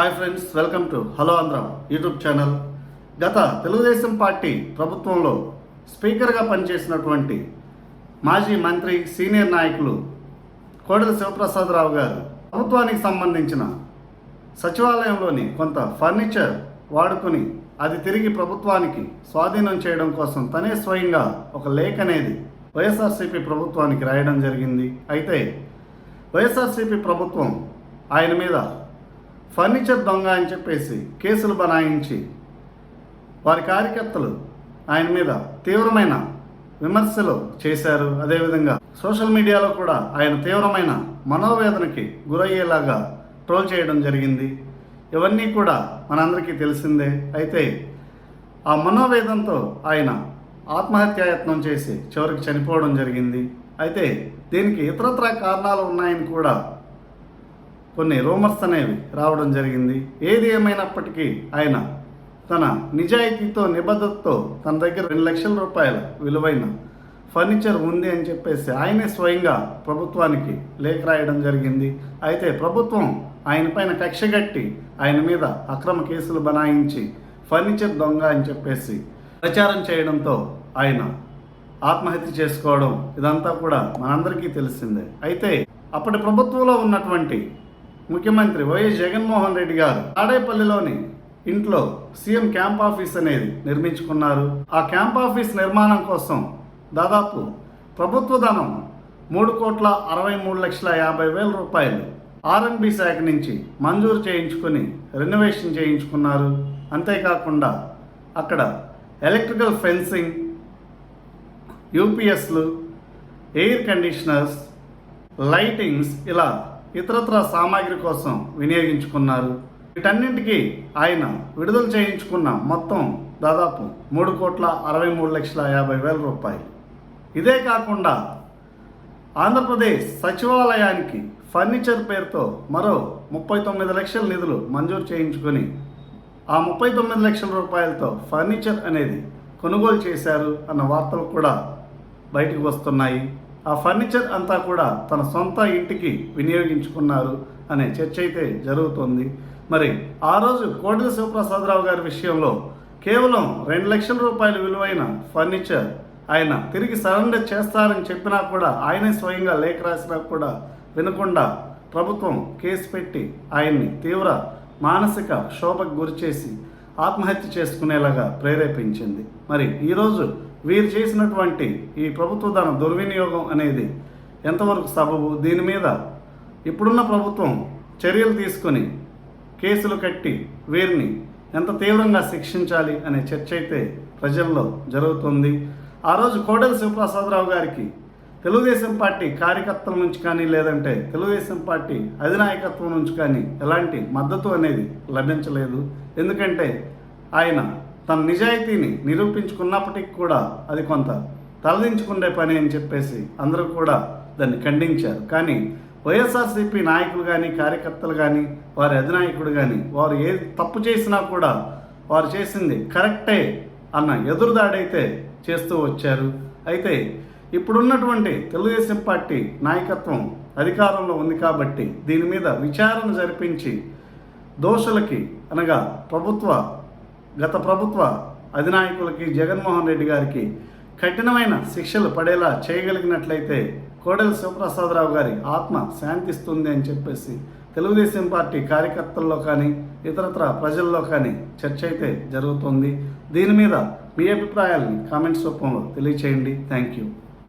Hi friends, welcome to hello Andhra YouTube channel. గత Telugu Desam party ప్రభుత్వంలో స్పీకర్గా పనిచేసినటువంటి మాజీ మంత్రి సీనియర్ నాయకులు కోడెల శివప్రసాదరావు గారు ప్రభుత్వానికి సంబంధించిన సచివాలయంలోని కొంత ఫర్నిచర్ వాడుకొని అది తిరిగి ప్రభుత్వానికి స్వాధీనం చేయడం కోసం తనే స్వయంగా ఒక లేఖ అనేది వైఎస్ఆర్సీపీ ప్రభుత్వానికి రాయడం జరిగింది. అయితే వైఎస్ఆర్సీపీ ప్రభుత్వం ఆయన మీద ఫర్నిచర్ దొంగ అని చెప్పేసి కేసులు బనాయించి వారి కార్యకర్తలు ఆయన మీద తీవ్రమైన విమర్శలు చేశారు. అదేవిధంగా సోషల్ మీడియాలో కూడా ఆయన తీవ్రమైన మనోవేదనకి గురయ్యేలాగా ట్రోల్ చేయడం జరిగింది. ఇవన్నీ కూడా మనందరికీ తెలిసిందే. అయితే ఆ మనోవేదనతో ఆయన ఆత్మహత్యాయత్నం చేసి చివరికి చనిపోవడం జరిగింది. అయితే దీనికి ఇతరత్ర కారణాలు ఉన్నాయని కూడా కొన్ని రూమర్స్ అనేవి రావడం జరిగింది. ఏది ఏమైనప్పటికీ ఆయన తన నిజాయితీతో నిబద్ధతతో తన దగ్గర 2 లక్షల రూపాయల విలువైన ఫర్నిచర్ ఉంది అని చెప్పేసి ఆయనే స్వయంగా ప్రభుత్వానికి లేఖ రాయడం జరిగింది. అయితే ప్రభుత్వం ఆయన పైన కక్షగట్టి ఆయన మీద అక్రమ కేసులు బనాయించి ఫర్నిచర్ దొంగ అని చెప్పేసి ప్రచారం చేయడంతో ఆయన ఆత్మహత్య చేసుకోవడం ఇదంతా కూడా మనందరికీ తెలిసిందే. అయితే అప్పటి ప్రభుత్వంలో ఉన్నటువంటి ముఖ్యమంత్రి వైఎస్ జగన్మోహన్ రెడ్డి గారు తాడేపల్లిలోని ఇంట్లో సీఎం క్యాంప్ ఆఫీస్ అనేది నిర్మించుకున్నారు. ఆ క్యాంప్ ఆఫీస్ నిర్మాణం కోసం దాదాపు ప్రభుత్వ ధనం 3,63,50,000 రూపాయలు ఆర్ఎండ్బి శాఖ నుంచి మంజూరు చేయించుకొని రెనోవేషన్ చేయించుకున్నారు. అంతేకాకుండా అక్కడ ఎలక్ట్రికల్ ఫెన్సింగ్, యూపీఎస్లు, ఎయిర్ కండిషనర్స్, లైటింగ్స్ ఇలా ఇతరత్ర సామాగ్రి కోసం వినియోగించుకున్నారు. వీటన్నింటికి ఆయన విడుదల చేయించుకున్న మొత్తం దాదాపు 3,63,50,000 రూపాయలు. ఇదే కాకుండా ఆంధ్రప్రదేశ్ సచివాలయానికి ఫర్నిచర్ పేరుతో మరో 39 లక్షల నిధులు మంజూరు చేయించుకొని ఆ 39 లక్షల రూపాయలతో ఫర్నిచర్ అనేది కొనుగోలు చేశారు అన్న వార్తలు కూడా బయటకు వస్తున్నాయి. ఆ ఫర్నిచర్ అంతా కూడా తన సొంత ఇంటికి వినియోగించుకున్నారు అనే చర్చ అయితే జరుగుతుంది. మరి ఆ రోజు కోడెల శివప్రసాదరావు గారి విషయంలో కేవలం 2 లక్షల రూపాయల విలువైన ఫర్నిచర్ ఆయన తిరిగి సరెండర్ చేస్తారని చెప్పినా కూడా ఆయనే స్వయంగా లేఖ రాసినా కూడా వినకుండా ప్రభుత్వం కేసు పెట్టి ఆయన్ని తీవ్ర మానసిక శోభకు గురిచేసి ఆత్మహత్య చేసుకునేలాగా ప్రేరేపించింది. మరి ఈరోజు వీరు చేసినటువంటి ఈ ప్రభుత్వ ధన దుర్వినియోగం అనేది ఎంతవరకు సబబు, దీని మీద ఇప్పుడున్న ప్రభుత్వం చర్యలు తీసుకొని కేసులు కట్టి వీరిని ఎంత తీవ్రంగా శిక్షించాలి అనే చర్చ అయితే ప్రజల్లో జరుగుతుంది. ఆ రోజు కోడెల శివప్రసాదరావు గారికి తెలుగుదేశం పార్టీ కార్యకర్తల నుంచి కానీ లేదంటే తెలుగుదేశం పార్టీ అధినాయకత్వం నుంచి కానీ ఎలాంటి మద్దతు అనేది లభించలేదు. ఎందుకంటే ఆయన తన నిజాయితీని నిరూపించుకున్నప్పటికీ కూడా అది కొంత తలదించుకునే పని అని చెప్పేసి అందరూ కూడా దాన్ని ఖండించారు. కానీ వైఎస్ఆర్సీపీ నాయకులు కానీ కార్యకర్తలు కానీ వారి అధినాయకుడు కానీ వారు ఏ తప్పు చేసినా కూడా వారు చేసింది కరెక్టే అన్న ఎదురుదాడైతే చేస్తూ వచ్చారు. అయితే ఇప్పుడున్నటువంటి తెలుగుదేశం పార్టీ నాయకత్వం అధికారంలో ఉంది కాబట్టి దీని మీద విచారణ జరిపించి దోషులకి అనగా గత ప్రభుత్వ అధినాయకులకి జగన్మోహన్ రెడ్డి గారికి కఠినమైన శిక్షలు పడేలా చేయగలిగినట్లయితే కోడెల శివప్రసాదరావు గారి ఆత్మ శాంతిస్తుంది అని చెప్పేసి తెలుగుదేశం పార్టీ కార్యకర్తల్లో కానీ ఇతరత్ర ప్రజల్లో కానీ చర్చ అయితే జరుగుతుంది. దీని మీద మీ అభిప్రాయాలని కామెంట్స్ రూపంలో తెలియచేయండి. Thank you.